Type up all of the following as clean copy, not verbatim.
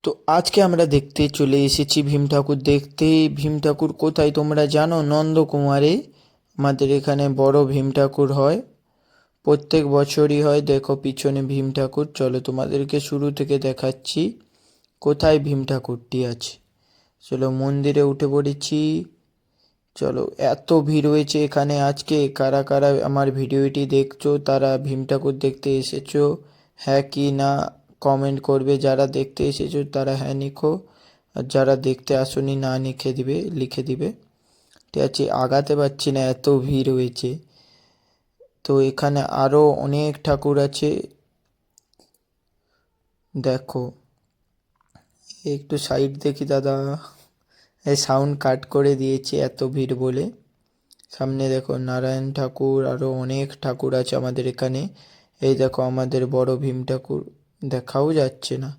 তো আজকে আমরা দেখতে চলে এসেছি ভীম ঠাকুর দেখতে। ভীম ঠাকুর কোথায় তোমরা জানো? নন্দকুমারে আমাদের এখানে বড় ভীম ঠাকুর হয়, প্রত্যেক বছরই হয়। দেখো পিছনে ভীম ঠাকুর। চলো তোমাদেরকে শুরু থেকে দেখাচ্ছি কোথায় ভীম ঠাকুরটি আছে। চলো মন্দিরে উঠে পড়েছি। চলো, এত ভিড় হয়েছে এখানে আজকে। কারা কারা আমার ভিডিওটি দেখছো তারা ভীম ঠাকুর দেখতে এসেছো, হ্যাঁ কি না কমেন্ট করবে। যারা দেখতে এসেছো তারা হ্যাঁ লিখো, আর যারা দেখতে আসোনি না লিখে দিবে। ঠিক আছে, আগাতে পারছি না, এত ভিড় হয়েছে। তো এখানে আরও অনেক ঠাকুর আছে, দেখো। একটু সাইড দেখি দাদা, এই সাউন্ড কাট করে দিয়েছে এত ভিড় বলে। সামনে দেখো নারায়ণ ঠাকুর, আরও অনেক ঠাকুর আছে আমাদের এখানে। এই দেখো আমাদের বড় ভীম ঠাকুর, দেখাও যাচ্ছে না,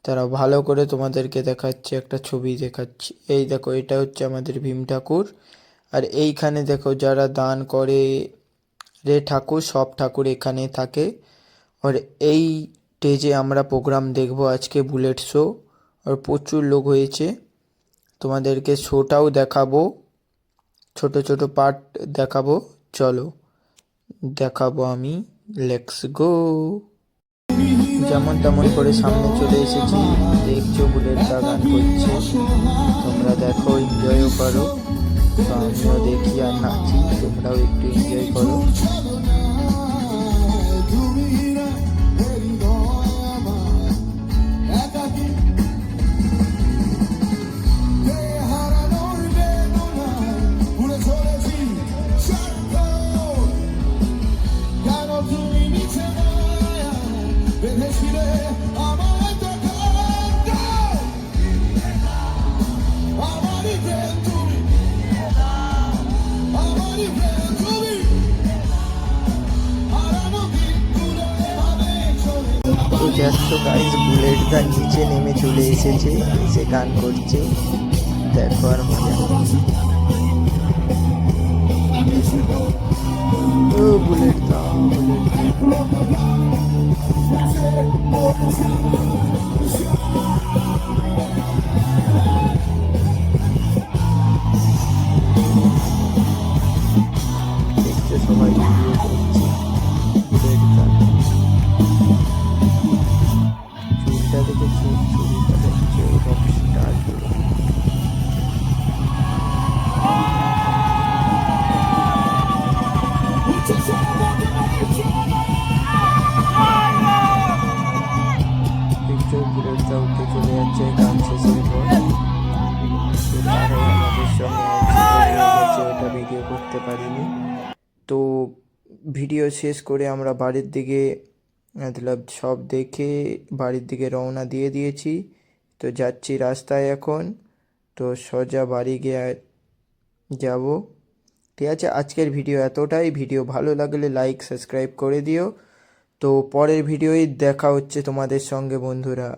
তারা ভালো করে তোমাদেরকে দেখাচ্ছে, একটা ছবি দেখাচ্ছি। এই দেখো এটা হচ্ছে আমাদের ভীম ঠাকুর। আর এইখানে দেখো যারা দান করে রে ঠাকুর, সব ঠাকুর এখানে থাকে। আর এই স্টেজে আমরা প্রোগ্রাম দেখবো আজকে, বুলেট শো। আর প্রচুর লোক হয়েছে, তোমাদেরকে শোটাও দেখাবো, ছোট ছোট পার্ট দেখাবো। চলো দেখাবো আমি, লেটস গো। যেমন তেমন করে সামনে চলে এসেছি, দেখছো বুলেটটা গান করছে, তোমরা দেখো, এনজয়ও করো। তো আমিও দেখি আর নাচি, তোমরাও একটু এনজয় করো। তো দেখছো গাইস, বুলেট গান নিচে নেমে চলে এসেছে, এসে গান করছে, দেখো আর মজা। ও বুলেট দাও, দেখছো সবাই ভিডিও করছে, বুলেট গান। চুলটা দেখেছো, চুলটা দেখছো, রকস্টার পুরো। দেখছো বুলেটটা উঠে চলে যাচ্ছে গান শেষের পর। তো তারাই আমাদের সঙ্গে অ্যাক্সিডেন্ট হয়ে গেছে, ওটা ভিডিও করতে পারিনি। তো ভিডিও শেষ করে আমরা বাড়ির দিকে, মতলব সব দেখে বাড়ির দিকে রওনা দিয়ে দিয়েছি। তো যাচ্ছি রাস্তায় এখন, তো সোজা বাড়ি গিয়ে যাব। ঠিক আছে, আজকের ভিডিও এতটাই। ভিডিও ভালো লাগলে লাইক সাবস্ক্রাইব করে দিও। তো পরের ভিডিওই দেখা হচ্ছে তোমাদের সঙ্গে বন্ধুরা।